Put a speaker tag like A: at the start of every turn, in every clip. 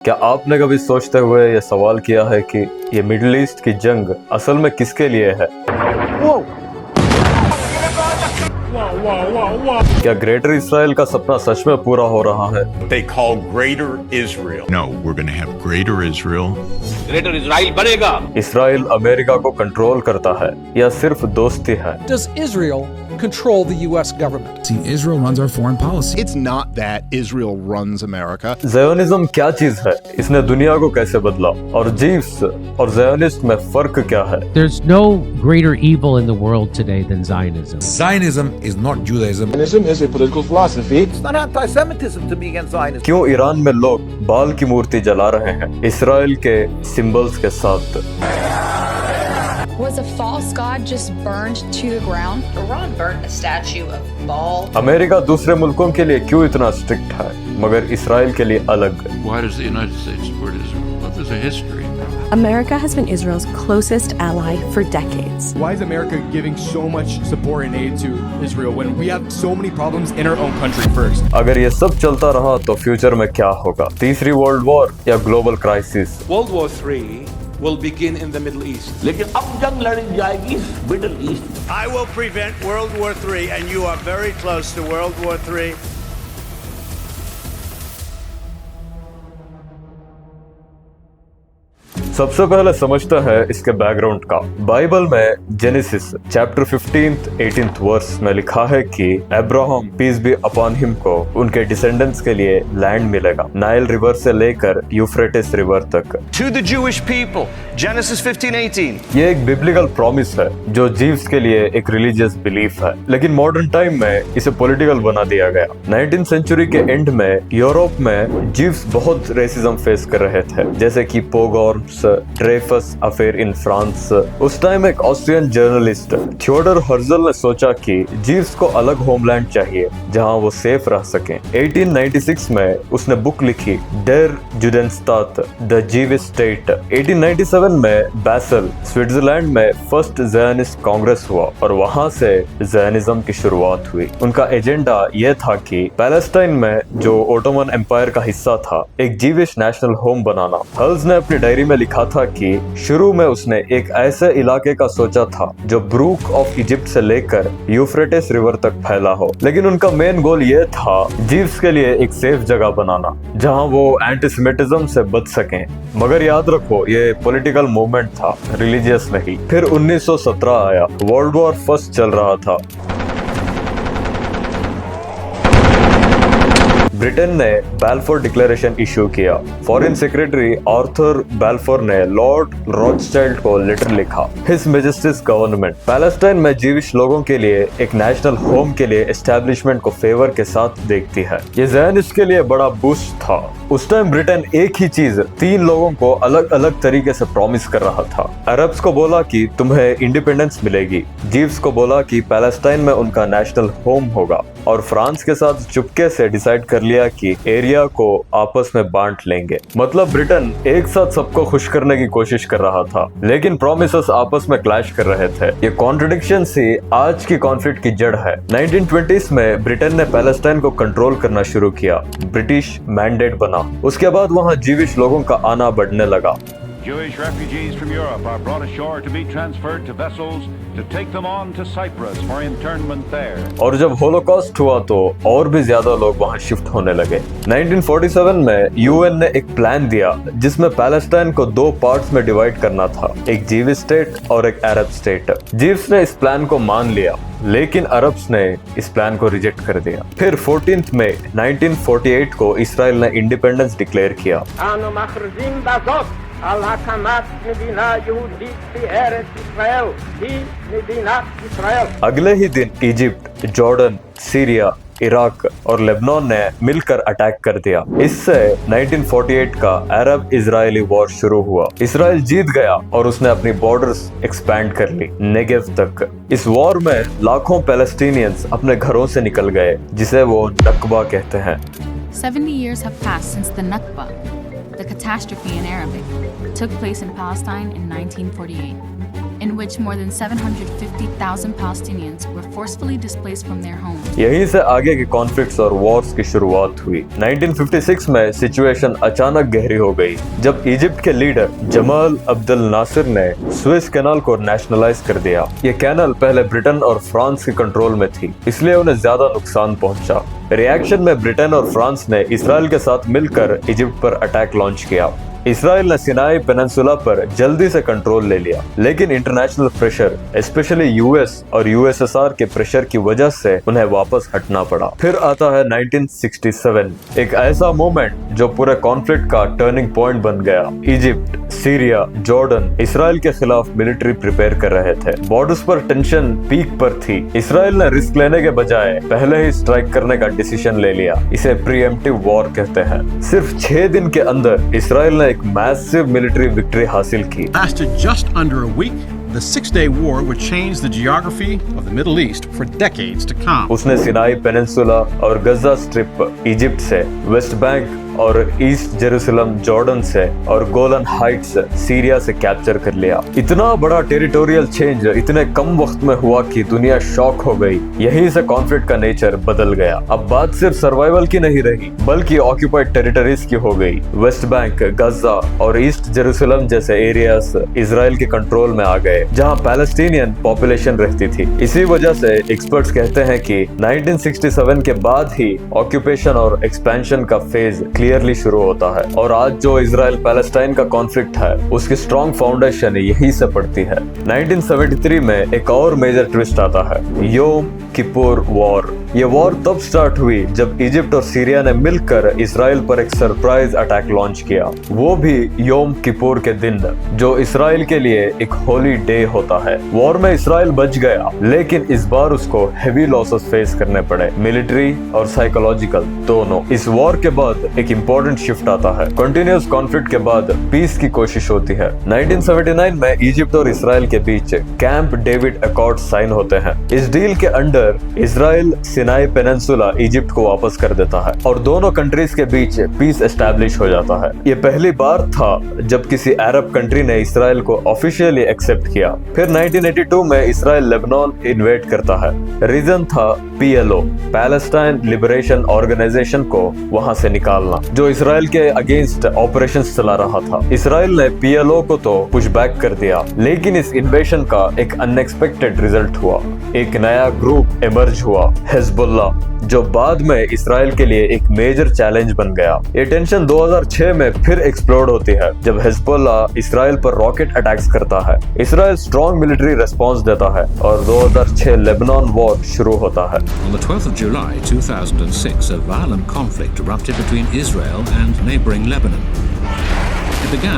A: क्या आपने कभी सोचते हुए ये सवाल किया है कि ये मिडिल ईस्ट की जंग असल में किसके लिए है? क्या ग्रेटर इसराइल का सपना सच में पूरा हो रहा है?
B: They call Greater Israel.
C: No, we're going to have Greater Israel.
D: Greater Israel बनेगा।
A: इसराइल अमेरिका को कंट्रोल करता है या सिर्फ दोस्ती है?
E: Does Israel control the U.S. government?
F: See, Israel runs our foreign policy.
B: It's not that Israel runs America.
A: ज़योनिज़्म क्या चीज है? इसने दुनिया को कैसे बदला? और जीव्स और ज़योनिस्ट में फर्क क्या है?
G: There's no greater evil in the world today than Zionism.
F: Zionism is not Judaism.
H: Zionism is a political philosophy.
D: It's not anti-Semitism to be against Zionism.
A: क्यों ईरान में लोग बाल की मूर्ति जला रहे हैं इसराइल के सिंबल्स के साथ?
I: Was a false god just burned to the ground?
J: Iran burnt a statue of Baal.
A: America दूसरे मुल्कों के लिए क्यों इतना स्ट्रिक्ट है मगर इसराइल के लिए अलग?
C: Why does the United States support Israel? Well, there's a history.
K: America has been Israel's closest ally for decades.
H: Why is America giving so much support and aid to Israel when we have so many problems in our own country first?
A: अगर ये सब चलता रहा तो future में क्या होगा? तीसरी वर्ल्ड वॉर या global crisis?
D: World War III will begin in the Middle East. लेकिन अब जंग लड़ी जाएगी middle east.
L: I will prevent World War III, and you are very close to World War III.
A: सबसे पहले समझते हैं इसके बैकग्राउंड का। बाइबल में genesis chapter 15th 18th verse में लिखा है कि Abraham peace be upon him को उनके डिसेंडेंट्स के लिए लैंड मिलेगा नाइल रिवर से लेकर यूफ्रेटिस रिवर तक।
L: To the Jewish people, Genesis 15:18.
A: ये एक बिब्लिकल प्रॉमिस है जो जीव्स के लिए एक रिलीजियस बिलीफ है, लेकिन मॉडर्न टाइम में इसे पॉलिटिकल बना दिया गया। 19th सेंचुरी के एंड में यूरोप में जीव्स बहुत रेसिज्म फेस कर रहे थे, जैसे कि पोगॉर्म्स, ड्रेफस अफेयर इन फ्रांस। उस टाइम एक ऑस्ट्रियन जर्नलिस्ट थियोडर हर्जल ने सोचा कि जीव्स को अलग होमलैंड चाहिए जहां वो सेफ रह सकें। 1896 में उसने बुक लिखी डेर जुडेनस्तात द जीविश स्टेट। 1897 में बैसल स्विट्जरलैंड में फर्स्ट ज़ायनिस्ट कांग्रेस हुआ और वहां से ज़ायनिज्म की शुरुआत हुई। उनका एजेंडा यह था कि पैलेस्टाइन में जो ओटोमन एम्पायर का हिस्सा था एक जीविश नेशनल होम बनाना। हल्स ने अपनी डायरी में लिखा था कि शुरू में उसने एक ऐसे इलाके का सोचा था जो ब्रूक ऑफ इजिप्ट से लेकर यूफ्रेटिस रिवर तक फैला हो, लेकिन उनका मेन गोल ये था जीव्स के लिए एक सेफ जगह बनाना जहां वो एंटीसेमिटिज्म से बच सकें। मगर याद रखो ये पॉलिटिकल मूवमेंट था, रिलीजियस नहीं। फिर 1917 आया, वर्ल्ड वॉर फर्स्ट चल रहा था। ब्रिटेन ने बैल्फोर डिक्लेरेशन इशू किया। फॉरेन सेक्रेटरी आर्थर बैल्फोर ने लॉर्ड रॉथस्चाइल्ड को लेटर लिखा। हिज मैजेस्टीज गवर्नमेंट पैलेस्टाइन में जीविश लोगों के लिए एक नेशनल होम के लिए एस्टैब्लिशमेंट को फेवर के साथ देखती है। ये ज़ायनिस्ट के लिए बड़ा बूस्ट था। उस टाइम ब्रिटेन एक ही चीज 3 लोगों को अलग अलग तरीके से प्रॉमिस कर रहा था। अरब्स को बोला कि तुम्हें इंडिपेंडेंस मिलेगी, जीव्स को बोला कि पैलेस्टाइन में उनका नेशनल होम होगा, और फ्रांस के साथ चुपके से डिसाइड कर लिया कि एरिया को आपस में बांट लेंगे। मतलब ब्रिटेन एक साथ सबको खुश करने की कोशिश कर रहा था, लेकिन प्रॉमिसेस आपस में क्लैश कर रहे थे। ये कॉन्ट्रडिक्शन ही आज की कॉन्फ्लिक्ट की जड़ है। 1920s में ब्रिटेन ने पैलेस्टाइन को कंट्रोल करना शुरू किया, ब्रिटिश मैंडेट बना। उसके बाद वहाँ जीविश लोगों का आना बढ़ने लगा।
M: Jewish refugees from Europe are brought ashore to be transferred to vessels to take them on to Cyprus for internment there.
A: और जब होलोकॉस्ट हुआ तो और भी ज्यादा लोग वहाँ शिफ्ट होने लगे। 1947 में यूएन ने एक प्लान दिया जिसमें पैलेस्टाइन को 2 पार्ट्स में डिवाइड करना था, एक जीविश स्टेट और एक अरब स्टेट। जीव्स ने इस प्लान को मान लिया, लेकिन अरब्स ने इस प्लान को रिजेक्ट कर दिया। फिर 14 मई 1948 को इसराइल ने इंडिपेंडेंस डिक्लेयर किया। अगले ही दिन इजिप्ट, जॉर्डन, सीरिया, इराक और लेबनान ने मिलकर अटैक कर दिया। इससे 1948 का अरब इजरायली वॉर शुरू हुआ। इसराइल जीत गया और उसने अपनी बॉर्डर्स एक्सपैंड कर ली नेगेव तक। इस वॉर में लाखों पैलेस्टीनियंस अपने घरों से निकल गए, जिसे वो नक्बा कहते हैं।
I: 70 years have passed since the Nakba, the catastrophe in Arabic, took place in Palestine in 1948.
N: in which more than 750,000 Palestinians were forcefully displaced from their homes.
A: यहीं से आगे के कॉन्फ्लिक्ट्स और वॉर्स की शुरुआत हुई। 1956 में सिचुएशन अचानक गहरी हो गई जब इजिप्ट के लीडर जमाल अब्दुल नासिर ने स्विस कैनाल को नेशनलाइज कर दिया। ये कैनाल पहले ब्रिटेन और फ्रांस के कंट्रोल में थी, इसलिए उन्हें ज्यादा नुकसान पहुंचा। रिएक्शन में ब्रिटेन और फ्रांस ने इसराइल के साथ मिलकर इजिप्ट पर अटैक लॉन्च किया। इसराइल ने सिनाई पेनिनसुला पर जल्दी से कंट्रोल ले लिया, लेकिन इंटरनेशनल प्रेशर, स्पेशली यूएस और यूएसएसआर के प्रेशर की वजह से उन्हें वापस हटना पड़ा। फिर आता है 1967, एक ऐसा मोमेंट जो पूरे कॉन्फ्लिक्ट का टर्निंग पॉइंट बन गया। इजिप्ट, सीरिया, जॉर्डन इसराइल के खिलाफ मिलिट्री प्रिपेयर कर रहे थे। बॉर्डर्स पर टेंशन पीक पर थी। इसराइल ने रिस्क लेने के बजाय पहले ही स्ट्राइक करने का डिसीजन ले लिया। इसे प्रीएम्प्टिव वॉर कहते हैं। सिर्फ 6 दिन के अंदर इसराइल ने एक मैसिव मिलिट्री विक्ट्री हासिल की।
M: Lasted just under a week. The six-day war would change the geography of the Middle East for decades to come.
A: उसने सिनाई पेनिनसुला और गजा स्ट्रिप इजिप्ट से, वेस्ट बैंक और ईस्ट जेरूसलम जॉर्डन से और Golan Heights Syria से capture कर लिया। इतना बड़ा टेरिटोरियल चेंज इतने कम वक्त में हुआ कि दुनिया शॉक हो गई। यहीं से कॉन्फ्लिक्ट का नेचर बदल गया। अब बात सिर्फ सर्वाइवल की नहीं रही, बल्कि ऑक्यूपाइड टेरिटरीज की हो गई। वेस्ट बैंक, गजा और ईस्ट जेरूसलम जैसे एरियाज इजराइल के कंट्रोल में आ गए, जहां पैलेस्टीनियन पॉपुलेशन रहती थी। इसी वजह से एक्सपर्ट्स कहते हैं कि 1967 के बाद ही ऑक्यूपेशन और एक्सपेंशन का फेज क्लियरली शुरू होता है। और आज जो इजराइल पैलेस्टाइन का कॉन्फ्लिक्ट है, उसकी स्ट्रॉन्ग फाउंडेशन यही से पड़ती है। 1973 में एक और मेजर ट्विस्ट आता है, योम किपुर वॉर। ये वॉर तब स्टार्ट हुई जब इजिप्ट और सीरिया ने मिलकर इसराइल पर एक सरप्राइज अटैक लॉन्च किया, वो भी योम किपुर के दिन, जो इसराइल के लिए एक होली डे होता है। वॉर में इसराइल बच गया, लेकिन इस बार उसको हेवी लॉसेस फेस करने पड़े, मिलिट्री और साइकोलॉजिकल दोनों। इस वॉर के बाद एक इम्पोर्टेंट शिफ्ट आता है। कंटिन्यूअस कॉन्फ्लिक्ट के बाद पीस की कोशिश होती है। 1979 में इजिप्ट और इसराइल के बीच कैंप डेविड अकॉर्ड साइन होते हैं। इस डील के under Israel Sinai peninsula Egypt को वापस कर देता है और दोनों कंट्रीज के बीच पीस एस्टैब्लिश हो जाता है। ये पहली बार था जब किसी अरब कंट्री ने इसराइल को ऑफिशियली एक्सेप्ट किया। फिर 1982 में इसराइल लेबनान इन्वेड करता है। रीजन था PLO, पैलेस्टाइन लिबरेशन ऑर्गेनाइजेशन को वहां से निकालना, जो इसराइल के अगेंस्ट ऑपरेशंस चला रहा था। इसराइल ने PLO को तो पुश बैक कर दिया, लेकिन इस इन्वेशन का एक अनएक्सपेक्टेड रिजल्ट हुआ। एक नया ग्रुप इमर्ज हुआ, हिजबुल्लाह, जो बाद में इसराइल के लिए एक मेजर चैलेंज बन गया। ये टेंशन 2006 में फिर एक्सप्लोड होती है जब हिजबुल्लाह इसराइल पर रॉकेट अटैक्स करता है। इसराइल स्ट्रॉन्ग मिलिट्री रिस्पांस देता है और 2006 लेबनान वॉर शुरू होता है।
O: On the 12th of July 2006, a violent conflict erupted between Israel and neighboring Lebanon.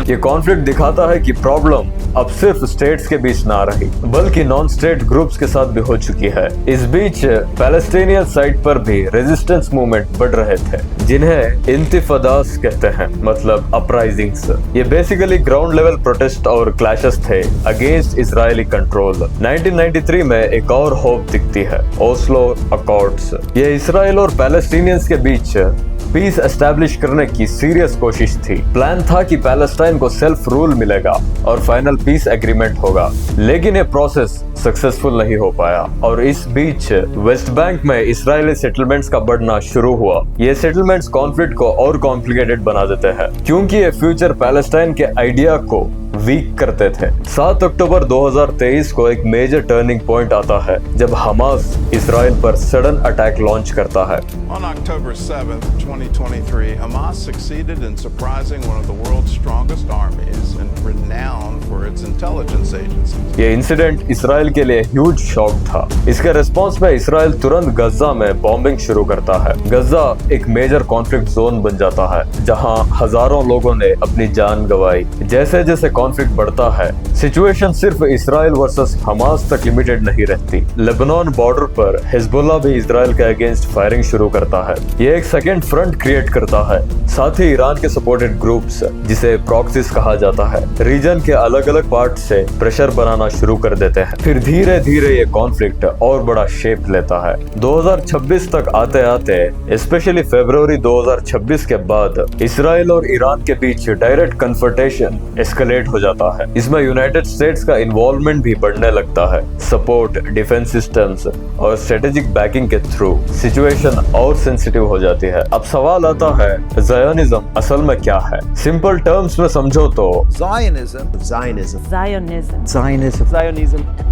A: ये कॉन्फ्लिक्ट दिखाता है कि प्रॉब्लम अब सिर्फ स्टेट्स के बीच ना रही, बल्कि नॉन स्टेट ग्रुप्स के साथ भी हो चुकी है। इस बीच पैलेस्टीनियन साइड पर भी रेजिस्टेंस मूवमेंट बढ़ रहे थे, जिन्हें इंतिफादास कहते हैं, मतलब अपराइजिंग्स। ये बेसिकली ग्राउंड लेवल प्रोटेस्ट और क्लैशेस थे अगेंस्ट इजरायली कंट्रोल। 1993 में एक और होप दिखती है, ओस्लो अकॉर्ड्स। ये इसराइल और पैलेस्टीनियंस के बीच पीस एस्टैब्लिश करने की सीरियस कोशिश थी। प्लान था कि पैलेस्टाइन को सेल्फ रूल मिलेगा और फाइनल पीस एग्रीमेंट होगा, लेकिन ये प्रोसेस सक्सेसफुल नहीं हो पाया। और इस बीच वेस्ट बैंक में इजरायली सेटलमेंट्स का बढ़ना शुरू हुआ। ये सेटलमेंट्स कॉन्फ्लिक्ट को और कॉम्प्लिकेटेड बना देते हैं, क्योंकि ये फ्यूचर पैलेस्टाइन के आइडिया को वीक करते थे। 7 अक्टूबर 2023 को एक मेजर टर्निंग पॉइंट आता है जब हमास इसराइल पर सडन अटैक लॉन्च करता है।
P: On October 7th, 2023, Hamas succeeded in surprising one of the world's strongest armies and renowned for its intelligence agencies.
A: ये इंसिडेंट इसराइल के लिए ह्यूज शॉक था। इसके रिस्पॉन्स में इसराइल तुरंत गजा में बॉम्बिंग शुरू करता है। गजा एक मेजर कॉन्फ्लिक्ट जोन बन जाता है, जहां हजारों लोगों ने अपनी जान गंवाई। जैसे जैसे कॉन्फ्लिक्ट बढ़ता है, सिचुएशन सिर्फ इसराइल वर्सेस हमास तक लिमिटेड नहीं रहती। लेबनान बॉर्डर पर हिजबुल्लाह भी इसराइल के अगेंस्ट फायरिंग शुरू करता है। ये एक सेकेंड फ्रंट क्रिएट करता है। साथ ही ईरान के सपोर्टेड ग्रुप्स, जिसे प्रॉक्सीज कहा जाता है, रीजन के अलग अलग पार्ट स्टार्ट से प्रेशर बनाना शुरू कर देते हैं। फिर धीरे धीरे ये कॉन्फ्लिक्ट और बड़ा शेप लेता है। 2026 तक आते आते स्पेशली फरवरी 2026 के बाद इसराइल और ईरान के बीच डायरेक्ट कन्फ्रंटेशन एस्केलेट हो जाता है। इसमें यूनाइटेड स्टेट्स का इन्वॉल्वमेंट भी बढ़ने लगता है। सपोर्ट, डिफेंस सिस्टम्स और स्ट्रेटेजिक बैकिंग के थ्रू सिचुएशन और सेंसिटिव हो जाती है। अब सवाल आता है, ज़ायोनिज्म असल में क्या है? सिंपल टर्म्स में समझो तो
N: A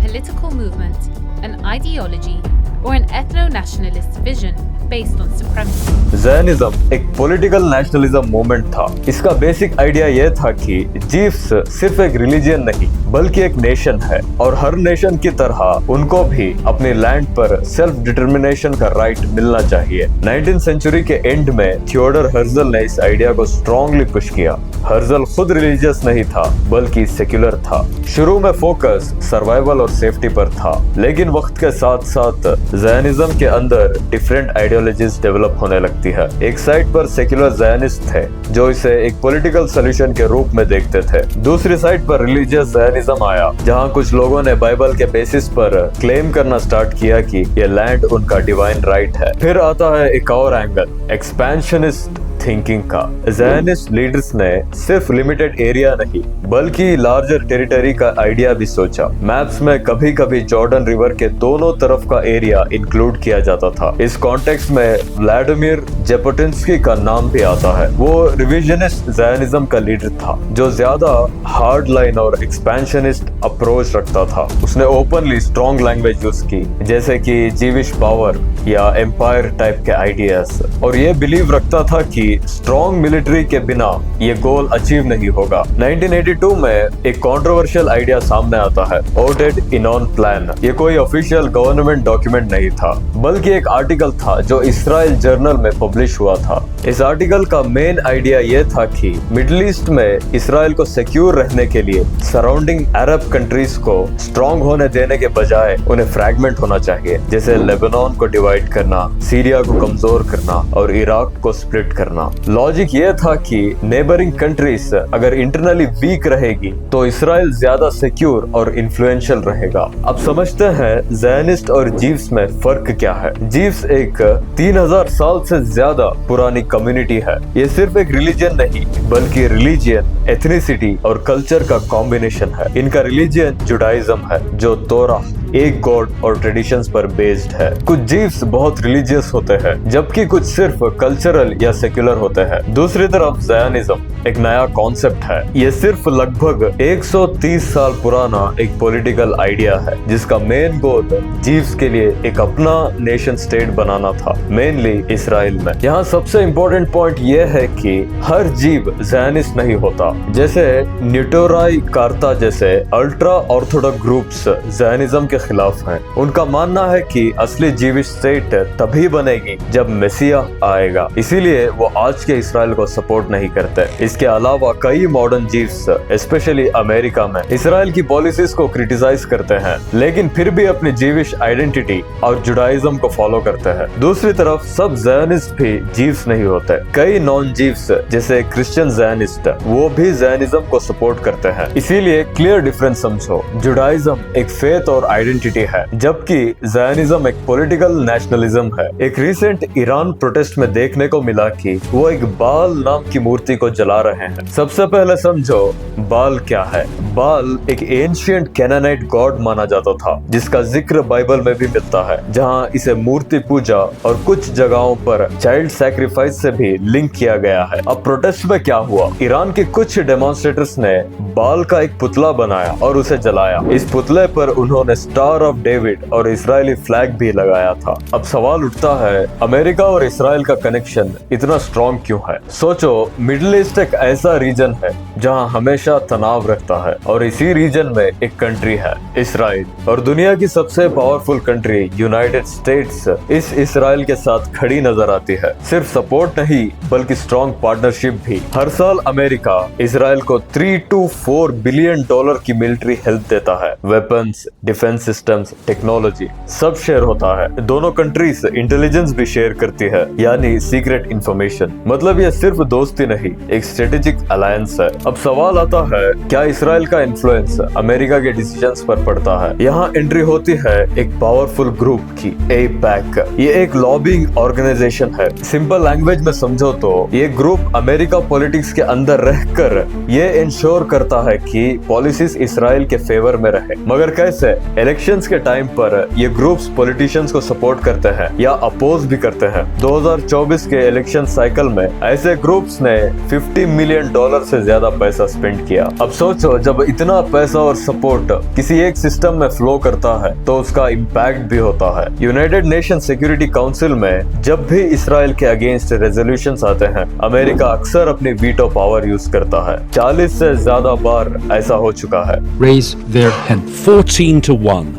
N: political movement, an ideology, or an ethno-nationalist vision based on supremacy.
A: ज़ायोनिज्म एक पॉलिटिकल नेशनलिज्म मूवमेंट था। इसका बेसिक आइडिया यह था कि जीव्स सिर्फ एक रिलीजियन नहीं बल्कि एक नेशन है और हर नेशन की तरह उनको भी अपनी लैंड पर सेल्फ डिटर्मिनेशन का राइट मिलना चाहिए। 19th सेंचुरी के एंड में थियोडोर हर्जल ने इस आइडिया को स्ट्रांगली पुश किया। हर्जल खुद रिलीजियस नहीं था बल्कि सेक्युलर था। शुरू में फोकस सर्वाइवल और सेफ्टी पर था, लेकिन वक्त के साथ साथ ज़ायोनिज्म के अंदर डिफरेंट आइडियोलॉजीज डेवलप होने लगती है। एक साइड पर सेक्युलर ज़ायोनिस्ट थे जो इसे एक पॉलिटिकल सॉल्यूशन के रूप में देखते थे। दूसरी साइड पर रिलीजियस ज़ायोनिज्म आया, जहां कुछ लोगों ने बाइबल के बेसिस पर क्लेम करना स्टार्ट किया कि ये लैंड उनका डिवाइन राइट है। फिर आता है एक और एंगल, एक्सपेंशनिस्ट थिंकिंग का। ज़ायोनिस्ट लीडर्स ने सिर्फ लिमिटेड एरिया नहीं बल्कि लार्जर टेरिटरी का आइडिया भी सोचा। मैप्स में कभी कभी जॉर्डन रिवर के दोनों तरफ का एरिया इंक्लूड किया जाता था। इस कॉन्टेक्स्ट में व्लादिमीर जेपोटिन्स्की का नाम भी आता है। वो रिविजनिस्ट ज़ायोनिज्म का लीडर था जो ज्यादा हार्ड लाइन और एक्सपेंशनिस्ट अप्रोच रखता था। उसने ओपनली स्ट्रॉन्ग लैंग्वेज यूज की, जैसे कि जीविश पावर या एम्पायर टाइप के आइडियाज, और ये बिलीव रखता था कि स्ट्रॉन्ग मिलिट्री के बिना ये गोल अचीव नहीं होगा। 1982 में एक कंट्रोवर्शियल आइडिया सामने आता है, ओडेड इनॉन प्लान। ये कोई ऑफिशियल गवर्नमेंट डॉक्यूमेंट नहीं था बल्कि एक आर्टिकल था जो इसराइल जर्नल में पब्लिश हुआ था। इस आर्टिकल का मेन आइडिया ये था कि मिडिल ईस्ट में इसराइल को सिक्योर रहने के लिए सराउंडिंग अरब कंट्रीज को स्ट्रॉन्ग होने देने के बजाय उन्हें फ्रैगमेंट होना चाहिए, जैसे लेबनान को डिवाइड करना, सीरिया को कमजोर करना और इराक को स्प्लिट करना। लॉजिक ये था कि नेबरिंग कंट्रीज अगर इंटरनली वीक रहेगी तो इसराइल ज्यादा सिक्योर और इन्फ्लुएंशियल रहेगा। अब समझते हैं ज़ायोनिस्ट और जीव्स में फर्क क्या है। जीव्स एक 3000 साल से ज्यादा पुरानी कम्युनिटी है। ये सिर्फ एक रिलीजन नहीं बल्कि रिलीजियन, एथनिसिटी और कल्चर का कॉम्बिनेशन है। इनका रिलीजियन जुडाइज्म है जो तोरा, एक गॉड और ट्रेडिशंस पर बेस्ड है। कुछ जीव्स बहुत रिलीजियस होते हैं जबकि कुछ सिर्फ कल्चरल या सेक्युलर होते हैं। दूसरी तरफ ज़ायोनिज्म एक नया कॉन्सेप्ट है। ये सिर्फ लगभग 130 साल पुराना एक पॉलिटिकल आइडिया है जिसका मेन गोल जीव्स के लिए एक अपना नेशन स्टेट बनाना था, मेनली इसराइल में। यहाँ सबसे इम्पोर्टेंट पॉइंट ये है कि हर जीव ज़ायोनिस्ट नहीं होता। जैसे न्यूटोराई कार्ता जैसे अल्ट्रा ऑर्थोडॉक्स ग्रुप्स ज़ायोनिज्म के खिलाफ हैं। उनका मानना है कि असली जीविश स्टेट तभी बनेगी जब मेसिया आएगा, इसीलिए वो आज के इसराइल को सपोर्ट नहीं करते। इसके अलावा कई मॉडर्न जीव्स स्पेशली अमेरिका में इसराइल की पॉलिसीज को क्रिटिसाइज करते हैं, लेकिन फिर भी अपनी जीविश आइडेंटिटी और जुडाइज्म को फॉलो करते हैं। दूसरी तरफ सब ज़ायोनिस्ट भी जीव्स नहीं होते। कई नॉन जीव्स जैसे क्रिश्चियन ज़ायोनिस्ट वो भी ज़ायोनिज्म को सपोर्ट करते हैं। इसीलिए क्लियर डिफरेंस समझो, जुडाइज्म एक फेथ और आइडेंटिटी है जबकि ज़ायोनिज्म एक पॉलिटिकल नेशनलिज्म है। एक रिसेंट ईरान प्रोटेस्ट में देखने को मिला कि वो एक बाल नाम की मूर्ति को जला रहे हैं। सबसे पहले समझो बाल क्या है। बाल एक एंशिएंट कैनानाइट गॉड माना जाता था जिसका जिक्र बाइबल में भी मिलता है, जहां इसे मूर्ति पूजा और कुछ जगहों पर चाइल्ड सैक्रिफाइस से भी लिंक किया गया है। अब प्रोटेस्ट में क्या हुआ, ईरान के कुछ डेमोन्स्ट्रेटर्स ने बाल का एक पुतला बनाया और उसे जलाया। इस पुतले पर उन्होंने स्टार ऑफ डेविड और इजरायली फ्लैग भी लगाया था। अब सवाल उठता है, अमेरिका और इसराइल का कनेक्शन इतना स्ट्रॉन्ग क्यों है? सोचो, मिडिल ईस्ट एक ऐसा रीजन है जहां हमेशा तनाव रहता है और इसी रीजन में एक कंट्री है इसराइल, और दुनिया की सबसे पावरफुल कंट्री यूनाइटेड स्टेट्स इस इसराइल के साथ खड़ी नजर आती है। सिर्फ सपोर्ट नहीं बल्कि स्ट्रॉन्ग पार्टनरशिप भी। हर साल अमेरिका इसराइल को $3 to $4 बिलियन की मिलिट्री हेल्प देता है। वेपन्स, डिफेंस सिस्टम्स, टेक्नोलॉजी सब शेयर होता है। दोनों कंट्रीज इंटेलिजेंस भी शेयर करती है, यानी सीक्रेट इंफॉर्मेशन। मतलब ये सिर्फ दोस्ती नहीं, एक स्ट्रेटेजिक अलायंस है। अब सवाल आता है, क्या इसराइल का इन्फ्लुएंस अमेरिका के डिसीजंस पर पड़ता है? यहाँ एंट्री होती है एक पावरफुल ग्रुप की, AIPAC। ये एक लॉबिंग ऑर्गेनाइजेशन है। सिंपल लैंग्वेज में समझो तो ये ग्रुप अमेरिका पॉलिटिक्स के अंदर रहकर ये इंश्योर करता है कि पॉलिसीज इसराइल के फेवर में रहे। मगर कैसे? इलेक्शंस के टाइम पर ये ग्रुप्स पॉलिटिशियंस को सपोर्ट करते हैं या अपोज भी करते हैं। 2024 के इलेक्शन साइकिल में ऐसे ग्रुप्स ने $50 मिलियन से ज्यादा पैसा स्पेंड किया। अब सोचो, जब इतना पैसा और सपोर्ट किसी एक सिस्टम में फ्लो करता है तो उसका इम्पैक्ट भी होता है। यूनाइटेड नेशन सिक्योरिटी काउंसिल में जब भी इसराइल के अगेंस्ट रेजोल्यूशंस आते हैं, अमेरिका अक्सर अपनी वीटो पावर यूज करता है। 40 से ज्यादा बार ऐसा हो चुका है।
Q: Raise their hand. 14-1.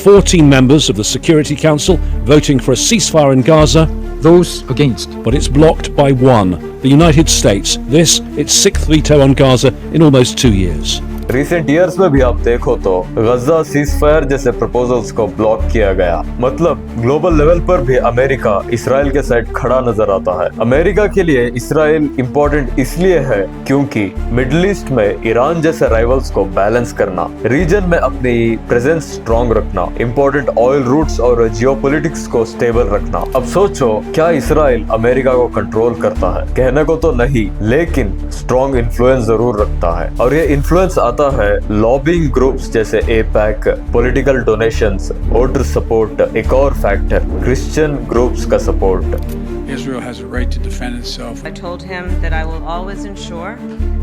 Q: 14 members of the Security Council voting for a ceasefire in Gaza.
R: Those against.
Q: But it's blocked by one, the United States. This, its 6th veto on Gaza in almost 2 years.
A: Recent years में भी आप देखो तो गजा ceasefire जैसे proposals को block किया गया। मतलब ग्लोबल लेवल पर भी अमेरिका इसराइल के साइड खड़ा नजर आता है। अमेरिका के लिए इसराइल इम्पोर्टेंट इसलिए है क्योंकि मिडिल ईस्ट में ईरान जैसे राइवल्स को बैलेंस करना, रीजन में अपनी प्रेजेंस स्ट्रॉन्ग रखना, इम्पोर्टेंट ऑयल रूट्स और जियोपॉलिटिक्स को स्टेबल रखना। अब सोचो, क्या इसराइल अमेरिका को कंट्रोल करता है? कहने को तो नहीं, लेकिन स्ट्रॉन्ग इन्फ्लुएंस जरूर रखता है। और ये इन्फ्लुएंस है लॉबिंग ग्रुप्स जैसे AIPAC, political donations, voter support, एक और फैक्टर क्रिश्चियन ग्रुप्स का support.
S: Israel has a right to defend itself.
T: I told him that I will always ensure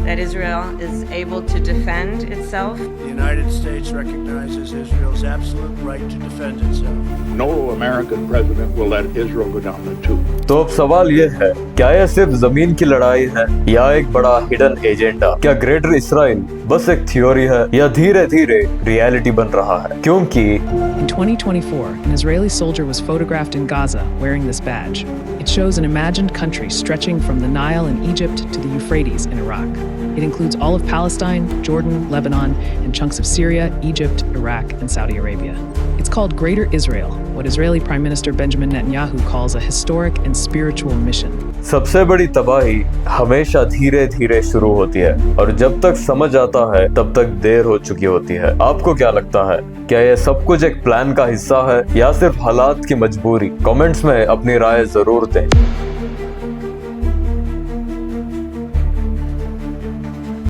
T: that Israel is able to defend itself.
L: The United States recognizes Israel's absolute right to defend itself.
M: No American president will let Israel go down the tube.
A: तो अब सवाल ये है, क्या यह सिर्फ जमीन की लड़ाई है या एक बड़ा हिडन एजेंडा? क्या ग्रेटर इसराइल बस एक थ्योरी है या धीरे धीरे रियलिटी बन रहा है? क्योंकि
U: In 2024, an Israeli soldier was photographed in Gaza wearing this badge. It shows an imagined country stretching from the Nile in Egypt to the Euphrates in Iraq. It includes all of Palestine, Jordan, Lebanon, and chunks of Syria, Egypt, Iraq, and Saudi Arabia. It's called Greater Israel, what Israeli Prime Minister Benjamin Netanyahu calls a historic and spiritual mission.
A: सबसे बड़ी तबाही हमेशा धीरे धीरे शुरू होती है और जब तक समझ आता है तब तक देर हो चुकी होती है। आपको क्या लगता है, क्या यह सब कुछ एक प्लान का हिस्सा है या सिर्फ हालात की मजबूरी? कमेंट्स में अपनी राय जरूर दें।